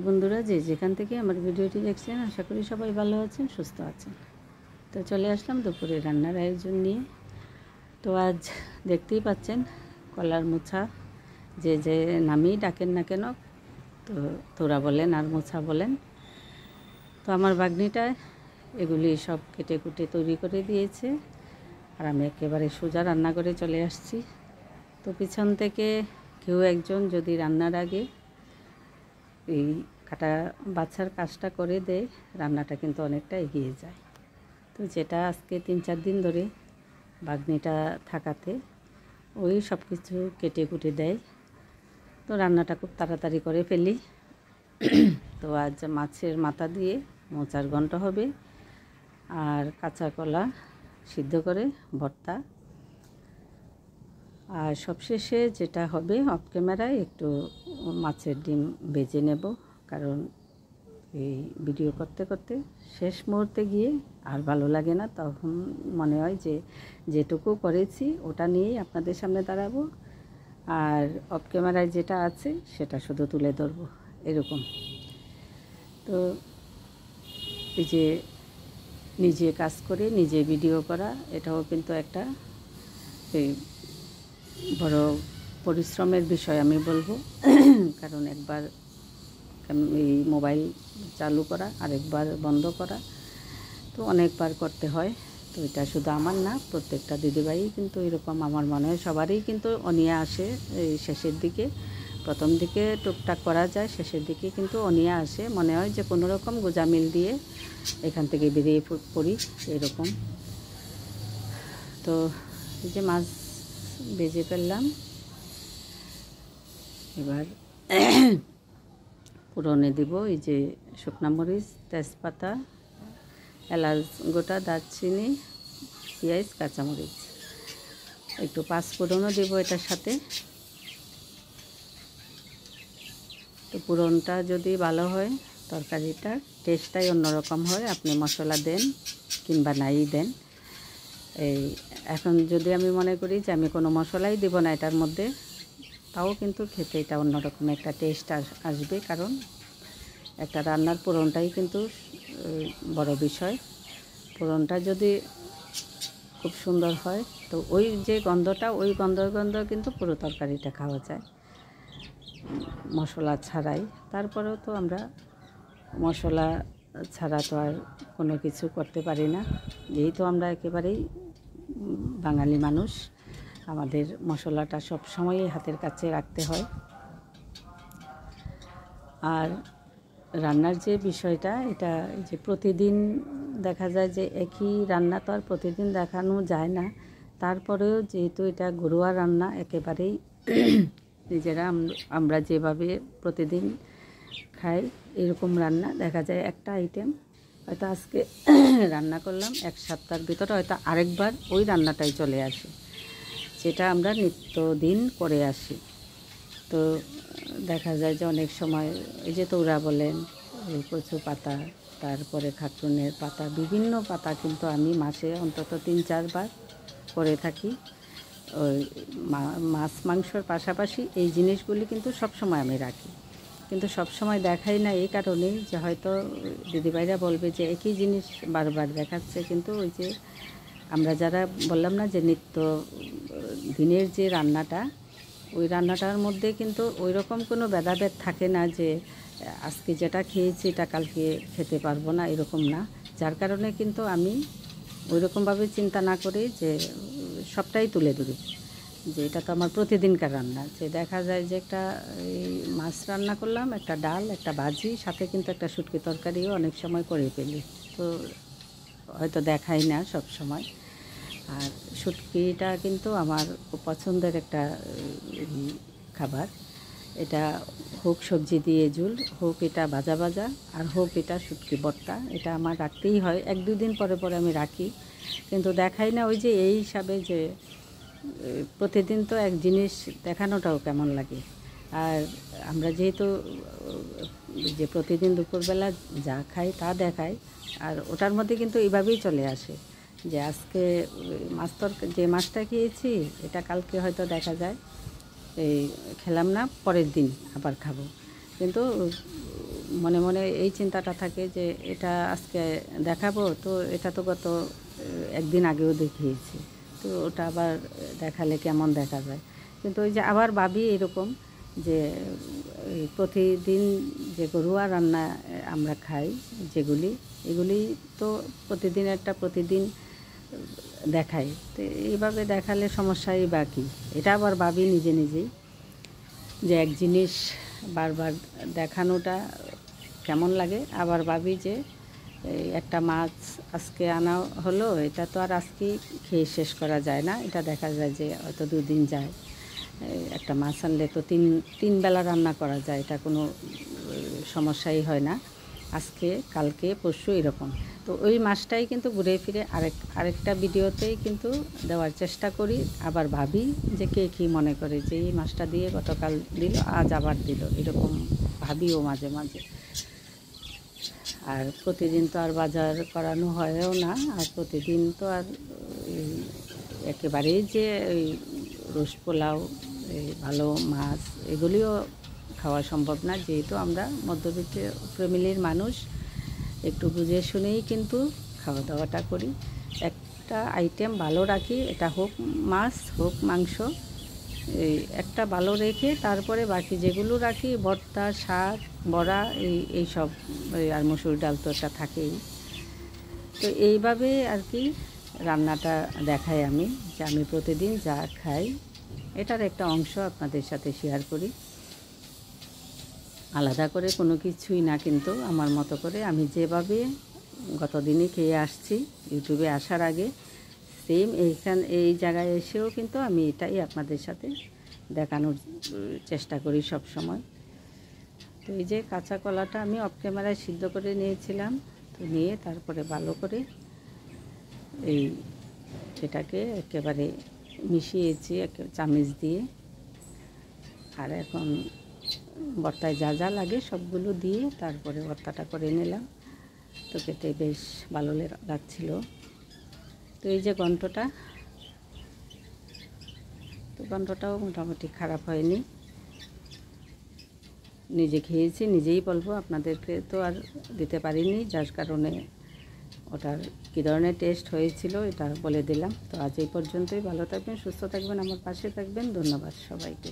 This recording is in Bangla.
বন্ধুরা যে যেখান থেকে আমার ভিডিওটি দেখছেন আশা করি সবাই ভালো আছেন, সুস্থ আছেন। তো চলে আসলাম দুপুরে রান্নার আয়োজন নিয়ে। তো আজ দেখতেই পাচ্ছেন কলার মোছা, যে যে নামেই ডাকেন না কেন, তো তোরা বলেন আর মোছা বলেন। তো আমার বাগনিটা এগুলি সব কেটে কুটে তৈরি করে দিয়েছে, আর আমি একেবারে সোজা রান্না করে চলে আসছি। তো পিছন থেকে কেউ একজন যদি রান্নার আগে এই কাটা বাছার কাজটা করে দেয়, রান্নাটা কিন্তু অনেকটা এগিয়ে যায়। তো যেটা আজকে 3-4 দিন ধরে বাগনিটা থাকাতে ওই সব কিছু কেটে কুটে দেয়, তো রান্নাটা খুব তাড়াতাড়ি করে ফেলি। তো আজ মাছের মাথা দিয়ে মোচার ঘন্ট হবে, আর কাঁচা কলা সিদ্ধ করে ভর্তা, আর সবশেষে যেটা হবে অফ ক্যামেরায় একটু মাছের ডিম ভেজে নেব, কারণ এই ভিডিও করতে করতে শেষ মুহূর্তে গিয়ে আর ভালো লাগে না। তখন মনে হয় যে যেটুকু করেছি ওটা নিয়েই আপনাদের সামনে দাঁড়াবো, আর অফ ক্যামেরায় যেটা আছে সেটা শুধু তুলে ধরবো, এরকম। তো এই যে নিজে কাজ করে নিজে ভিডিও করা, এটাও কিন্তু একটা এই বড় পরিশ্রমের বিষয় আমি বলবো। কারণ একবার এই মোবাইল চালু করা, আরেকবার বন্ধ করা, তো অনেকবার করতে হয়। তো এটা শুধু আমার না, প্রত্যেকটা দিদিভাই কিন্তু এরকম, আমার মনে হয় সবারই কিন্তু অনিয়া আসে এই শেষের দিকে। প্রথম দিকে টুকটাক করা যায়, শেষের দিকে কিন্তু অনিয়া আসে, মনে হয় যে কোনো রকম গোজামিল দিয়ে এখান থেকে বেরিয়ে পড়ি, এরকম। তো এই যে মাছ ভেজে ফেললাম, এবার পুরনে দিব এই যে শুকনা মরিচ, তেজপাতা, এলাচ গোটা, দারচিনি, পেঁয়াজ, কাঁচামরিচ, একটু পাঁচফোড়নও দেবো এটার সাথে। তো পুরনটা যদি ভালো হয় তরকারিটার টেস্টটাই অন্যরকম হয়, আপনি মশলা দেন কিংবা নাই দেন। এই এখন যদি আমি মনে করি যে আমি কোনো মশলাই দেব না এটার মধ্যে, তাও কিন্তু খেতে এটা অন্যরকম একটা টেস্ট আসবে, কারণ একটা রান্নার পুরনটাই কিন্তু বড় বিষয়। পুরনটা যদি খুব সুন্দর হয়, তো ওই যে গন্ধটা, ওই গন্ধ কিন্তু পুরো তরকারিটা খাওয়া যায় মশলা ছাড়াই। তারপরেও তো আমরা মশলা ছাড়া তো আর কোনো কিছু করতে পারি না, যেহেতু আমরা একেবারেই বাঙালি মানুষ, আমাদের মশলাটা সব সময়ই হাতের কাছে রাখতে হয়। আর রান্নার যে বিষয়টা, এটা যে প্রতিদিন দেখা যায় যে একই রান্না তো আর প্রতিদিন দেখানো যায় না, তারপরেও যেহেতু এটা ঘরোয়া রান্না, একেবারেই নিজেরা আমরা যেভাবে প্রতিদিন খাই এরকম রান্না, দেখা যায় একটা আইটেম হয়তো আজকে রান্না করলাম, এক সপ্তাহের ভিতরে হয়তো আরেকবার ওই রান্নাটাই চলে আসে, যেটা আমরা নিত্যদিন করে আসি। তো দেখা যায় যে অনেক সময় এই যে তোরা বলেন, এই কচু পাতা, তারপরে খাটুনের পাতা, বিভিন্ন পাতা কিন্তু আমি মাসে অন্তত 3-4 বার করে থাকি। ওই মাছ মাংসর পাশাপাশি এই জিনিসগুলি কিন্তু সব সময় আমি রাখি, কিন্তু সব সময় দেখাই না এই কারণেই যে হয়তো দিদিভাইরা বলবে যে একই জিনিস বারবার দেখাচ্ছে, কিন্তু ওই যে আমরা যারা বললাম না যে নিত্য দিনের যে রান্নাটা, ওই রান্নাটার মধ্যে কিন্তু ওই রকম কোনো ভেদাভেদ থাকে না যে আজকে যেটা খেয়েছি এটা কালকে খেতে পারবো না, এরকম না। যার কারণে কিন্তু আমি ওই রকমভাবে চিন্তা না করে যে সবটাই তুলে ধরি, যে এটা তো আমার প্রতিদিনকার রান্না। যে দেখা যায় যে একটা এই মাছ রান্না করলাম, একটা ডাল, একটা ভাজি, সাথে কিন্তু একটা শুটকি তরকারিও অনেক সময় করে ফেলি, তো হয়তো দেখাই না সব সময়। আর শুটকিটা কিন্তু আমার খুব পছন্দের একটা খাবার। এটা হোক সবজি দিয়ে ঝোল, হোক এটা ভাজা ভাজা, আর হোক এটা শুটকি ভর্তা, এটা আমার রাখতেই হয়। 1-2 দিন পরে পরে আমি রাখি, কিন্তু দেখাই না ওই যে এই হিসাবে যে প্রতিদিন তো এক জিনিস দেখানোটাও কেমন লাগে। আর আমরা যেহেতু যে প্রতিদিন দুপুরবেলা যা খাই তা দেখাই, আর ওটার মধ্যে কিন্তু এইভাবেই চলে আসে যে আজকে যে মাছটা খেয়েছি এটা কালকে হয়তো দেখা যায় এই খেলাম না, পরের দিন আবার খাবো। কিন্তু মনে মনে এই চিন্তাটা থাকে যে এটা আজকে দেখাবো, তো এটা তো গত একদিন আগেও দেখিয়েছি, তো ওটা আবার দেখালে কেমন দেখা যায়। কিন্তু ওই যে আবার ভাবি এরকম যে প্রতিদিন যে ঘরোয়া রান্না আমরা খাই যেগুলি, এগুলি তো প্রতিদিন দেখাই, তো এইভাবে দেখালে সমস্যাই বা কী, এটা আবার ভাবি নিজেই যে এক জিনিস বারবার দেখানোটা কেমন লাগে। আবার ভাবি যে একটা মাছ আজকে আনা হলো, এটা তো আর আজকেই খেয়ে শেষ করা যায় না, এটা দেখা যায় যে হয়তো 2 দিন যায়। একটা মাছ আনলে তো তিন বেলা রান্না করা যায়, এটা কোনো সমস্যাই হয় না, আজকে কালকে পরশু এরকম। তো ওই মাছটাই কিন্তু ঘুরে ফিরে আরেকটা ভিডিওতেই কিন্তু দেওয়ার চেষ্টা করি। আবার ভাবি যে কে কী মনে করে যে এই মাছটা দিয়ে গতকাল দিল, আজ আবার দিল, এরকম ভাবিও মাঝে মাঝে। আর প্রতিদিন তো আর বাজার করানো হয়ও না, আর প্রতিদিন তো আর একেবারেই যে ওই রোস্ট পোলাও, এই ভালো মাছ এগুলিও খাওয়া সম্ভব না, যেহেতু আমরা মধ্যবিত্ত ফ্যামিলির মানুষ, একটু বুঝে শুনেই কিন্তু খাওয়া দাওয়াটা করি। একটা আইটেম ভালো রাখি, এটা হোক মাছ হোক মাংস, এই একটা ভালো রেখে তারপরে বাকি যেগুলো রাখি ভর্তা, শাক, বড়া, এই সব, আর মসুর ডাল তো একটা থাকেই। তো এইভাবে আর কি রান্নাটা দেখাই আমি, যে আমি প্রতিদিন যা খাই এটার একটা অংশ আপনাদের সাথে শেয়ার করি। আলাদা করে কোনো কিছুই না, কিন্তু আমার মতো করে আমি যেভাবে গতদিনই খেয়ে আসছি ইউটিউবে আসার আগে, সেম এই জায়গায় এসেও কিন্তু আমি এটাই আপনাদের সাথে দেখানোর চেষ্টা করি সব সময়। তো এই যে কাঁচা কলাটা আমি অফ ক্যামেরায় সিদ্ধ করে নিয়েছিলাম, তো নিয়ে তারপরে ভালো করে এটাকে একেবারে মিশিয়েছি চামচ দিয়ে। আর এখন ভর্তায় যা যা লাগে সবগুলো দিয়ে তারপরে ভর্তাটা করে নিলাম, তো খেতে বেশ ভালো লাগছিল। তো এই যে গন্ধটাও মোটামুটি খারাপ হয়নি, নিজে খেয়েছি নিজেই বলবো, আপনাদেরকে তো আর দিতে পারিনি, যার কারণে ওটার কী ধরনের টেস্ট হয়েছিল এটা বলে দিলাম। তো আজ এই পর্যন্তই, ভালো থাকবেন, সুস্থ থাকবেন, আমার পাশে থাকবেন, ধন্যবাদ সবাইকে।